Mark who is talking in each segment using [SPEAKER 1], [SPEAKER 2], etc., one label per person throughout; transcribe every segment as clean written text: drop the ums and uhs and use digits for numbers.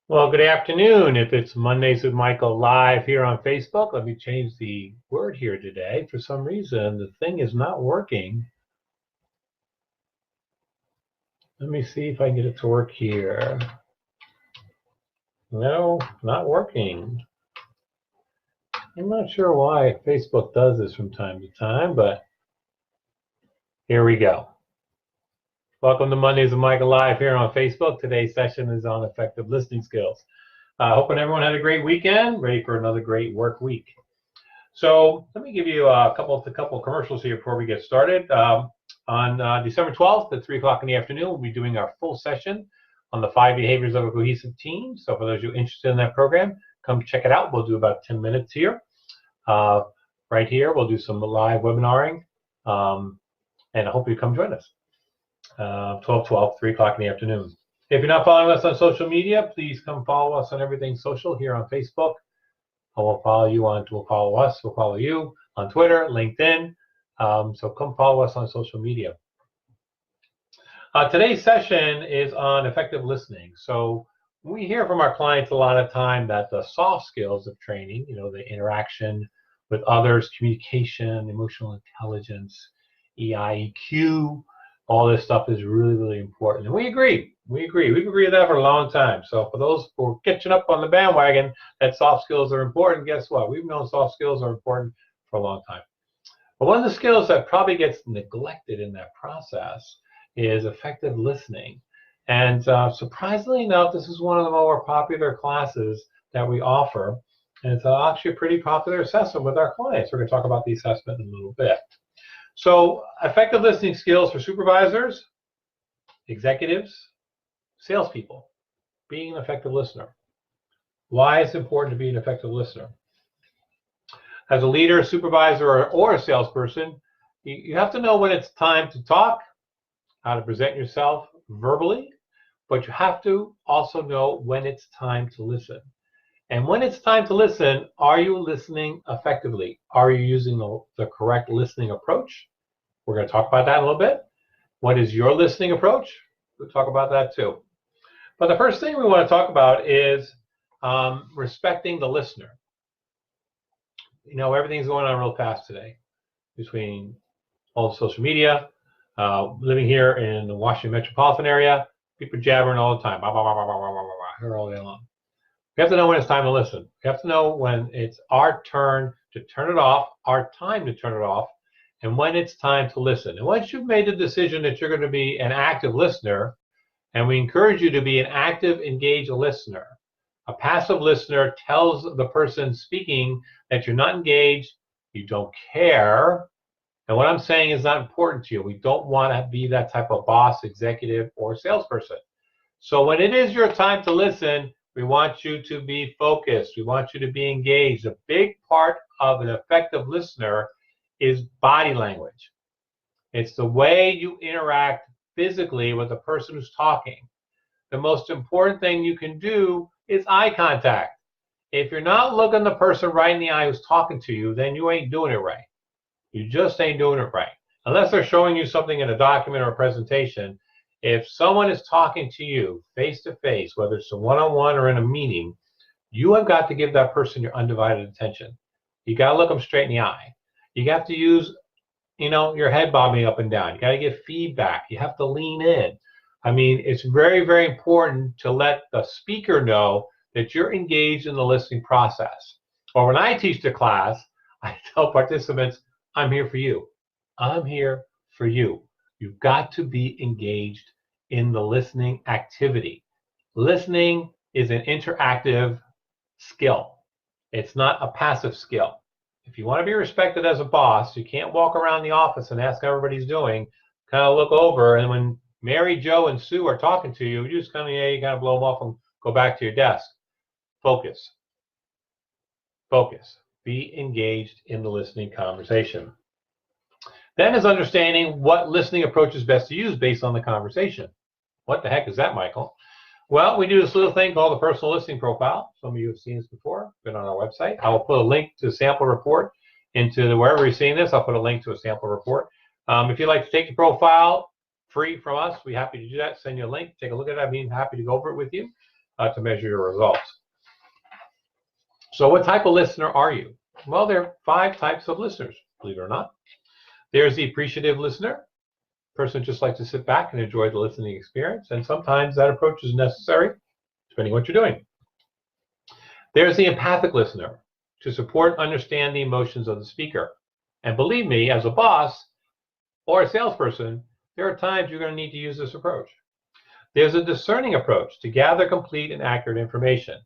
[SPEAKER 1] Well, good afternoon. If it's Mondays with Michael live here on Facebook, let me change the word here today. For some reason, the thing is not working. Let me see if I can get it to work here. No, not working. I'm not sure why Facebook does this from time to time, but here we go. Welcome to Mondays with Michael live here on Facebook. Today's session is on effective listening skills. Hoping everyone had a great weekend, ready for another great work week. So let me give you a couple commercials here before we get started. On December 12th at 3 o'clock in the afternoon, we'll be doing our full session on the 5 behaviors of a cohesive team. So for those of you interested in that program, come check it out. We'll do about 10 minutes here. Right here, we'll do some live webinaring, and I hope you come join us. 12/12, 3 o'clock in the afternoon. If you're not following us on social media, please come follow us on everything social here on Facebook. We'll follow you we'll follow you on Twitter, LinkedIn. So come follow us on social media. Today's session is on effective listening. So we hear from our clients a lot of time that the soft skills of training, the interaction with others, communication, emotional intelligence, EIQ, all this stuff is really, really important. And we agree. We've agreed with that for a long time. So for those who are catching up on the bandwagon that soft skills are important, guess what? We've known soft skills are important for a long time. But one of the skills that probably gets neglected in that process is effective listening. And surprisingly enough, this is one of the more popular classes that we offer. And it's actually a pretty popular assessment with our clients. We're going to talk about the assessment in a little bit. So effective listening skills for supervisors, executives, salespeople, being an effective listener. Why it's important to be an effective listener. As a leader, supervisor, or a salesperson, you have to know when it's time to talk, how to present yourself verbally, but you have to also know when it's time to listen. And when it's time to listen, are you listening effectively? Are you using the correct listening approach? We're going to talk about that in a little bit. What is your listening approach? We'll talk about that too. But the first thing we want to talk about is respecting the listener. Everything's going on real fast today between all the social media, living here in the Washington metropolitan area, people jabbering all the time, here all day long. We have to know when it's time to listen. We have to know when it's our turn to turn it off, our time to turn it off, and when it's time to listen. And once you've made the decision that you're going to be an active listener, and we encourage you to be an active, engaged listener. A passive listener tells the person speaking that you're not engaged, you don't care, and what I'm saying is not important to you. We don't want to be that type of boss, executive, or salesperson. So when it is your time to listen, we want you to be focused. We want you to be engaged. A big part of an effective listener is body language. It's the way you interact physically with the person who's talking. The most important thing you can do is eye contact. If you're not looking the person right in the eye who's talking to you, then you ain't doing it right. You just ain't doing it right. Unless they're showing you something in a document or a presentation, if someone is talking to you face to face, whether it's a one-on-one or in a meeting, you have got to give that person your undivided attention. You got to look them straight in the eye. You have to use your head bobbing up and down. You got to give feedback. You have to lean in. I mean, it's very, very important to let the speaker know that you're engaged in the listening process. Or when I teach the class, I tell participants, I'm here for you. I'm here for you. You've got to be engaged in the listening activity. Listening is an interactive skill. It's not a passive skill. If you want to be respected as a boss, you can't walk around the office and ask how everybody's doing, kind of look over, and when Mary, Joe, and Sue are talking to you, you just kind of blow them off and go back to your desk. Focus. Focus. Be engaged in the listening conversation. Then is understanding what listening approach is best to use based on the conversation. What the heck is that, Michael? Well, we do this little thing called the personal listening profile. Some of you have seen this before, been on our website. I will put a link to a sample report wherever you're seeing this. I'll put a link to a sample report. If you'd like to take the profile free from us, we're happy to do that. Send you a link, take a look at it. I'd be happy to go over it with you. to measure your results. So what type of listener are you? Well, there are 5 types of listeners, believe it or not. There's the appreciative listener. Person just likes to sit back and enjoy the listening experience, and sometimes that approach is necessary, depending on what you're doing. There's the empathic listener, to support and understand the emotions of the speaker. And believe me, as a boss or a salesperson, there are times you're going to need to use this approach. There's a discerning approach, to gather complete and accurate information.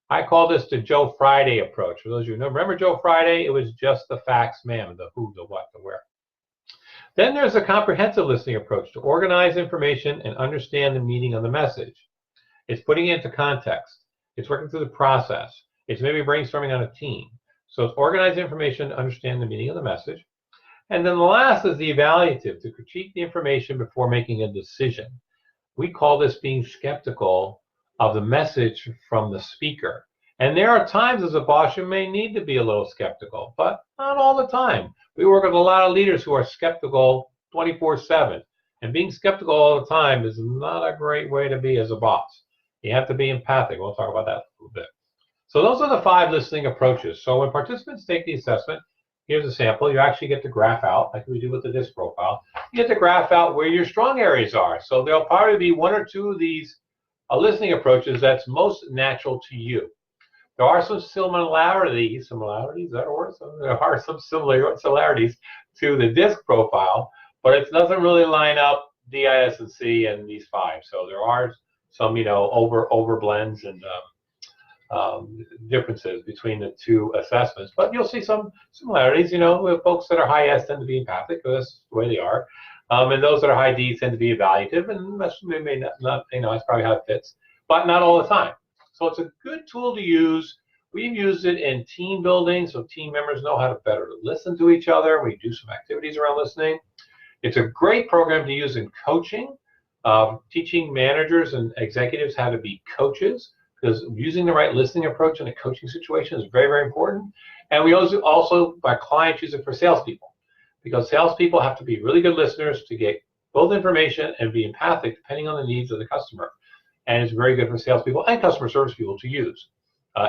[SPEAKER 1] I call this the Joe Friday approach. For those of you who know, remember Joe Friday? It was just the facts, ma'am, the who, the what, the where. Then there's a comprehensive listening approach, to organize information and understand the meaning of the message. It's putting it into context. It's working through the process. It's maybe brainstorming on a team. So it's organize information to understand the meaning of the message. And then the last is the evaluative, to critique the information before making a decision. We call this being skeptical of the message from the speaker. And there are times as a boss you may need to be a little skeptical, but not all the time. We work with a lot of leaders who are skeptical 24/7. And being skeptical all the time is not a great way to be as a boss. You have to be empathic. We'll talk about that a little bit. So those are the 5 listening approaches. So when participants take the assessment, here's a sample. You actually get to graph out, like we do with the DISC profile. You get to graph out where your strong areas are. So there'll probably be 1 or 2 of these listening approaches that's most natural to you. There are some similarities, is that a word? So there are some similarities to the DISC profile, but it doesn't really line up DIS and C and these 5. So there are some, over blends and differences between the 2 assessments, but you'll see some similarities. With folks that are high S tend to be empathic, that's the way they are, and those that are high D tend to be evaluative, and that's maybe not that's probably how it fits, but not all the time. So it's a good tool to use. We've used it in team building, so team members know how to better listen to each other. We do some activities around listening. It's a great program to use in coaching, teaching managers and executives how to be coaches, because using the right listening approach in a coaching situation is very, very important. And we also by clients, use it for salespeople, because salespeople have to be really good listeners to get both information and be empathic depending on the needs of the customer. And it's very good for salespeople and customer service people to use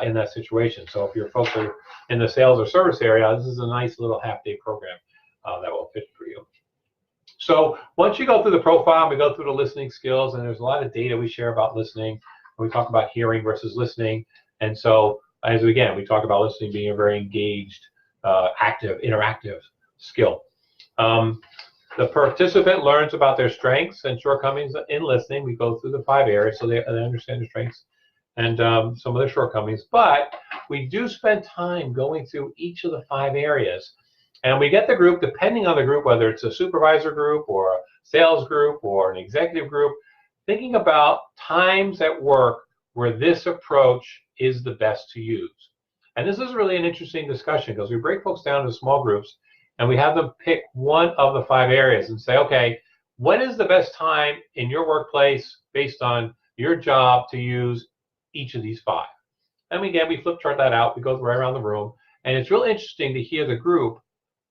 [SPEAKER 1] in that situation. So if your folks are in the sales or service area, this is a nice little half-day program that will fit for you. So once you go through the profile, we go through the listening skills, and there's a lot of data we share about listening. We talk about hearing versus listening. And so, we talk about listening being a very engaged, active, interactive skill. The participant learns about their strengths and shortcomings in listening. We go through the 5 areas so they understand their strengths and some of their shortcomings. But we do spend time going through each of the 5 areas. And we get the group, depending on the group, whether it's a supervisor group or a sales group or an executive group, thinking about times at work where this approach is the best to use. And this is really an interesting discussion, because we break folks down into small groups and we have them pick one of the 5 areas and say, okay, when is the best time in your workplace based on your job to use each of these 5? And again, we flip chart that out. We go right around the room. And it's really interesting to hear the group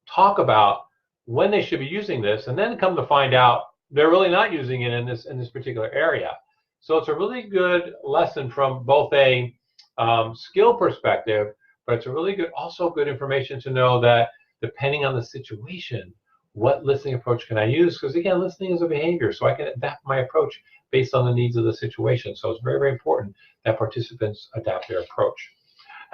[SPEAKER 1] talk about when they should be using this, and then come to find out they're really not using it in this particular area. So it's a really good lesson from both a skill perspective, but it's a really good, also good information to know that depending on the situation, what listening approach can I use? Because again, listening is a behavior, so I can adapt my approach based on the needs of the situation. So it's very, very important that participants adapt their approach.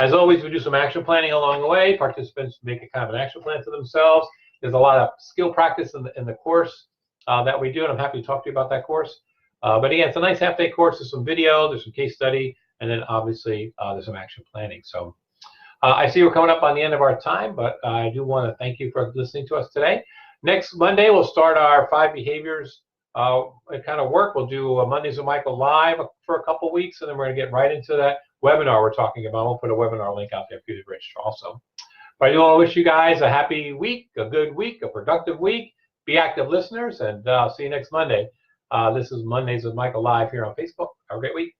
[SPEAKER 1] As always, we do some action planning along the way. Participants make a kind of an action plan for themselves. There's a lot of skill practice in the course that we do, and I'm happy to talk to you about that course. But again, it's a nice half-day course. There's some video, there's some case study, and then obviously there's some action planning. So I see we're coming up on the end of our time, but I do want to thank you for listening to us today. Next Monday, we'll start our 5 behaviors kind of work. We'll do Mondays with Michael live for a couple weeks, and then we're going to get right into that webinar we're talking about. We'll put a webinar link out there for you to register also. But I do want to wish you guys a happy week, a good week, a productive week. Be active listeners, and I'll see you next Monday. This is Mondays with Michael live here on Facebook. Have a great week.